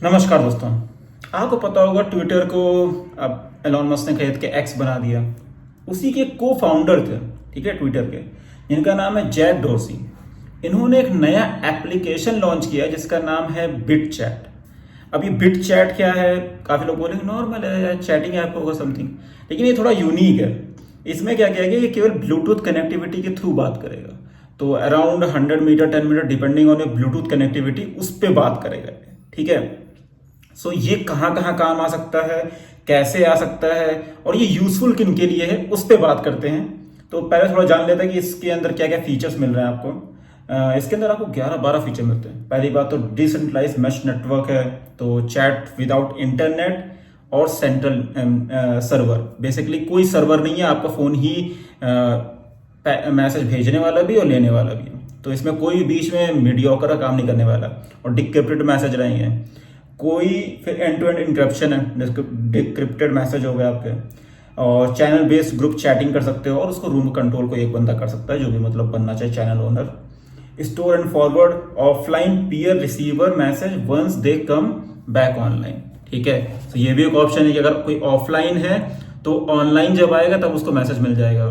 नमस्कार दोस्तों। आपको पता होगा ट्विटर को अब एलॉन मस्क ने खरीद के एक्स बना दिया। उसी के को फाउंडर थे, ठीक है, ट्विटर के, जिनका नाम है जैक डोर्सी। इन्होंने एक नया एप्लीकेशन लॉन्च किया जिसका नाम है बिट चैट। अब ये बिट चैट क्या है? काफी लोग बोलेंगे नॉर्मल है, चैटिंग ऐप होगा समथिंग, लेकिन ये थोड़ा यूनिक है। इसमें क्या किया गया, ये केवल ब्लूटूथ कनेक्टिविटी के थ्रू बात करेगा। तो around 100 metre 10 metre depending on Bluetooth connectivity उस पर बात करेगा, ठीक है। सो ये कहाँ कहाँ काम आ सकता है, कैसे आ सकता है और ये यूजफुल किन के लिए है, उस पर बात करते हैं। तो पहले थोड़ा जान लेते हैं कि इसके अंदर क्या क्या फीचर्स मिल रहे हैं आपको। इसके अंदर आपको 11-12 फीचर मिलते हैं। पहली बात तो डिसेंट्रलाइज मैश नेटवर्क है, तो चैट विदाउट इंटरनेट और सेंट्रल सर्वर। बेसिकली कोई सर्वर नहीं है, आपका फोन ही मैसेज भेजने वाला भी और लेने वाला भी। तो इसमें कोई बीच में मीडियोकर का काम नहीं करने वाला और डिक्रिप्टेड मैसेज रहेंगे। कोई फिर एंड टू एंड इंक्रिप्शन है, डिक्रिप्टेड मैसेज हो गए आपके। और चैनल बेस्ड ग्रुप चैटिंग कर सकते हो और उसको रूम कंट्रोल को एक बंदा कर सकता है, जो भी मतलब बनना चाहिए channel owner. Store and forward offline peer receiver message once they come back online, ठीक है। तो ये भी एक ऑप्शन है कि अगर कोई ऑफलाइन है तो ऑनलाइन जब आएगा तब उसको मैसेज मिल जाएगा।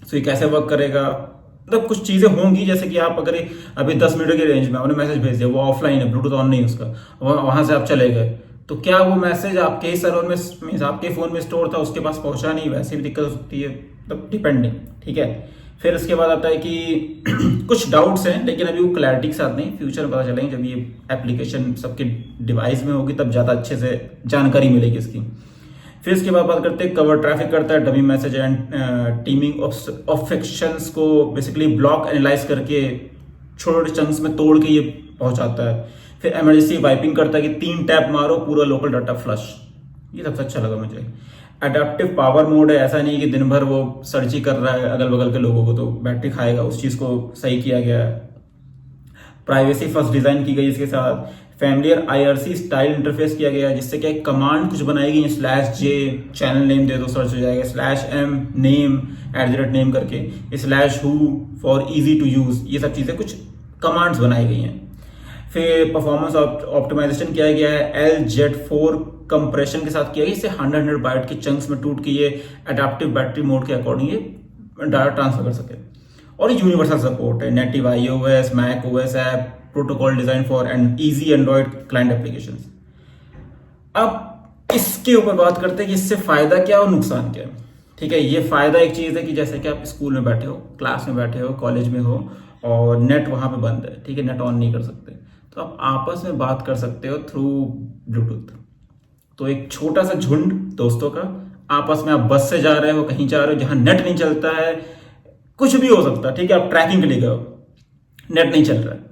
तो ये कैसे वर्क करेगा, मतलब कुछ चीजें होंगी, जैसे कि आप अगर अभी 10 मिनट के रेंज में आपने मैसेज भेज दिया, वो ऑफलाइन है, ब्लूटूथ ऑन नहीं है उसका, वहां से आप चले गए, तो क्या वो मैसेज आपके ही सर्वर में मीन्स आपके फोन में स्टोर था, उसके पास पहुंचा नहीं, वैसे भी दिक्कत हो सकती है, मतलब डिपेंडिंग, ठीक है। फिर उसके बाद आता है कि कुछ डाउट्स हैं, लेकिन अभी वो क्लैरिटी के साथ नहीं, फ्यूचर में पता चलेंगे जब ये एप्लीकेशन सबके डिवाइस में होगी तब ज्यादा अच्छे से जानकारी मिलेगी इसकी। फिर इसके बाद बात करते हैं कवर ट्रैफिक करता है, डमी मैसेज एंड टीमिंग ऑफेक्शंस को बेसिकली ब्लॉक एनालाइज करके छोटे चंक्स में तोड़ के ये पहुंचाता है। फिर इमरजेंसी वाइपिंग करता है कि 3 टैप मारो पूरा लोकल डाटा फ्लश। ये सबसे अच्छा लगा मुझे। अडेप्टिव पावर मोड है, ऐसा नहीं कि दिन भर वो सर्च ही कर रहा है अगल बगल के लोगों को, तो बैटरी खाएगा, उस चीज को सही किया गया है। प्राइवेसी फर्स्ट डिजाइन की गई इसके साथ। फैमिलियर आईआरसी स्टाइल इंटरफेस किया गया है, जिससे क्या कमांड कुछ बनाएगी, /J चैनल नेम दे दो सर्च हो जाएगा, /M नेम @नेम करके, /Who for easy to use, ये सब चीजें कुछ कमांड्स बनाई गई हैं। फिर परफॉर्मेंस ऑप्टिमाइजेशन किया गया है, LZ4 कंप्रेशन के साथ किया गया, इससे 100 बाइट के चंक्स में टूट के ये अडेप्टिव बैटरी मोड के अकॉर्डिंग ये डाटा ट्रांसफर कर सके। और यूनिवर्सल सपोर्ट है, native iOS, macOS app, protocol design for and easy Android client application. अब इसके ऊपर बात करते हैं कि इससे फायदा क्या और नुकसान क्या है, ठीक है। ये फायदा एक चीज है कि जैसे कि आप स्कूल में बैठे हो, क्लास में बैठे हो, कॉलेज में हो और नेट वहां पे बंद है, ठीक है, नेट ऑन नहीं कर सकते, तो आप आपस में बात कर सकते हो थ्रू ब्लूटूथ। तो एक छोटा सा झुंड दोस्तों का आपस में, आप बस से जा रहे हो, कहीं जा रहे हो जहां नेट नहीं चलता है, कुछ भी हो सकता है, ठीक है, आप ट्रैकिंग के लिए गए, नेट नहीं चल रहा है,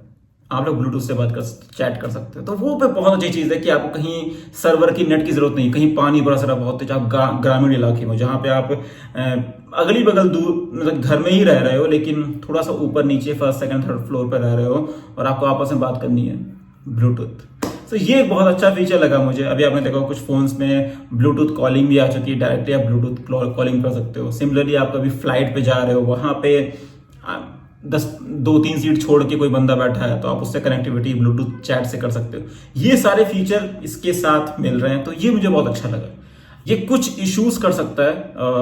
आप लोग ब्लूटूथ से बात कर चैट कर सकते हो। तो वो पे बहुत अच्छी चीज है कि आपको कहीं सर्वर की नेट की जरूरत नहीं, कहीं पानी बरस रहा बहुत तेज, आप ग्रामीण इलाके में जहां पे आप अगली बगल दूर मतलब घर में ही रह रहे हो, लेकिन थोड़ा सा ऊपर नीचे फर्स्ट सेकंड थर्ड फ्लोर पर रह रहे हो और आपको आपस में बात करनी है, ब्लूटूथ। तो ये बहुत अच्छा फीचर लगा मुझे। अभी आपने देखा कुछ फोन्स में ब्लूटूथ कॉलिंग भी आ चुकी है, डायरेक्टली आप ब्लूटूथ कॉलिंग कर सकते हो। सिमिलरली आप कभी फ्लाइट पे जा रहे हो, वहां पे 2-3 सीट छोड़ के कोई बंदा बैठा है, तो आप उससे कनेक्टिविटी ब्लूटूथ चैट से कर सकते हो। ये सारे फीचर इसके साथ मिल रहे हैं, तो ये मुझे बहुत अच्छा लगा। ये कुछ इश्यूज कर सकता है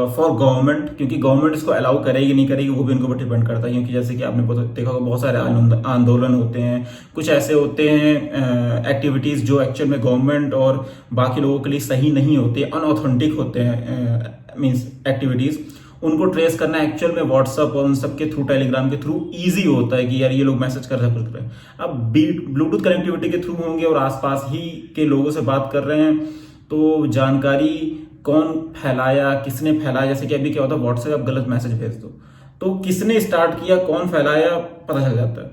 फॉर गवर्नमेंट, क्योंकि गवर्नमेंट इसको अलाउ करेगी नहीं करेगी वो भी उनके ऊपर डिपेंड करता है। क्योंकि जैसे कि आपने देखा होगा बहुत सारे आंदोलन होते हैं, कुछ ऐसे होते हैं एक्टिविटीज जो एक्चुअल में गवर्नमेंट और बाकी लोगों के लिए सही नहीं होते, अनऑथेंटिक होते हैं, मीन्स एक्टिविटीज, उनको ट्रेस करना एक्चुअल में व्हाट्सएप और उन सबके थ्रू, टेलीग्राम के थ्रू इजी होता है कि यार ये लोग मैसेज कर रहे हैं। अब ब्लूटूथ कनेक्टिविटी के थ्रू होंगे और आसपास ही के लोगों से बात कर रहे हैं, तो जानकारी कौन फैलाया, किसने फैलाया, जैसे कि अभी क्या होता है व्हाट्सएप आप गलत मैसेज भेज दो तो किसने स्टार्ट किया, कौन फैलाया, पता चल जाता है।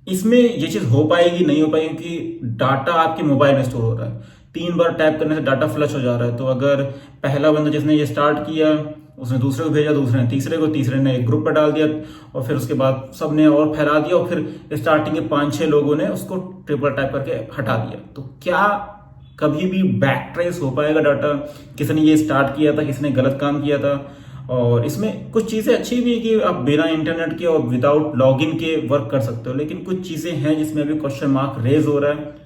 इसमें ये चीज हो पाएगी नहीं हो पाएगी, क्योंकि डाटा आपके मोबाइल में स्टोर हो रहा है, 3 बार टैप करने से डाटा फ्लश हो जा रहा है। तो अगर पहला बंदा जिसने ये स्टार्ट किया उसने दूसरे को भेजा, दूसरे ने तीसरे को, तीसरे ने एक ग्रुप पर डाल दिया और फिर उसके बाद सबने और फैला दिया और फिर स्टार्टिंग के 5-6 लोगों ने उसको ट्रिपल टैप करके हटा दिया। तो क्या कभी भी बैक ट्रेस हो पाएगा डाटा, किसने ये स्टार्ट किया था, किसने गलत काम किया था? और इसमें कुछ चीजें अच्छी भी है कि आप बिना इंटरनेट के और विदाउट लॉगिन के वर्क कर सकते हो, लेकिन कुछ चीजें हैं जिसमें अभी क्वेश्चन मार्क रेज हो रहा है।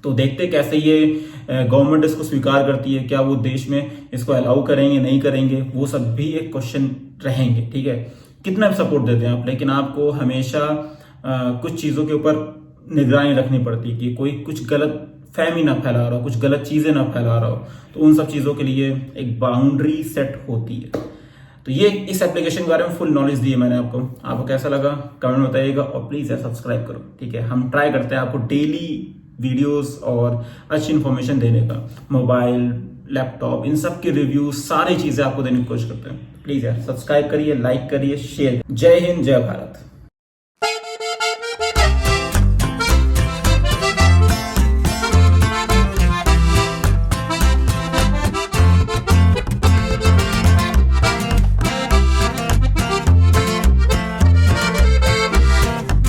तो देखते कैसे ये गवर्नमेंट इसको स्वीकार करती है, क्या वो देश में इसको अलाउ करेंगे नहीं करेंगे, वो सब भी एक क्वेश्चन रहेंगे। ठीक है, कितना सपोर्ट देते हैं आप, लेकिन आपको हमेशा कुछ चीज़ों के ऊपर निगरानी रखनी पड़ती है कि कोई कुछ गलत फहमी ना फैला रहा हो, कुछ गलत चीज़ें ना फैला रहा हो। तो उन सब चीज़ों के लिए एक बाउंड्री सेट होती है। तो ये इस एप्लीकेशन के बारे में फुल नॉलेज दी है मैंने आपको कैसा लगा कमेंट में बताइएगा, और प्लीज़ यार सब्सक्राइब करो। ठीक है, हम ट्राई करते हैं आपको डेली वीडियोस और अच्छी इन्फॉर्मेशन देने का, मोबाइल, लैपटॉप, इन सब के रिव्यूज, सारी चीज़ें आपको देने की कोशिश करते हैं। प्लीज़ यार सब्सक्राइब करिए, लाइक करिए, शेयर। जय हिंद, जय भारत।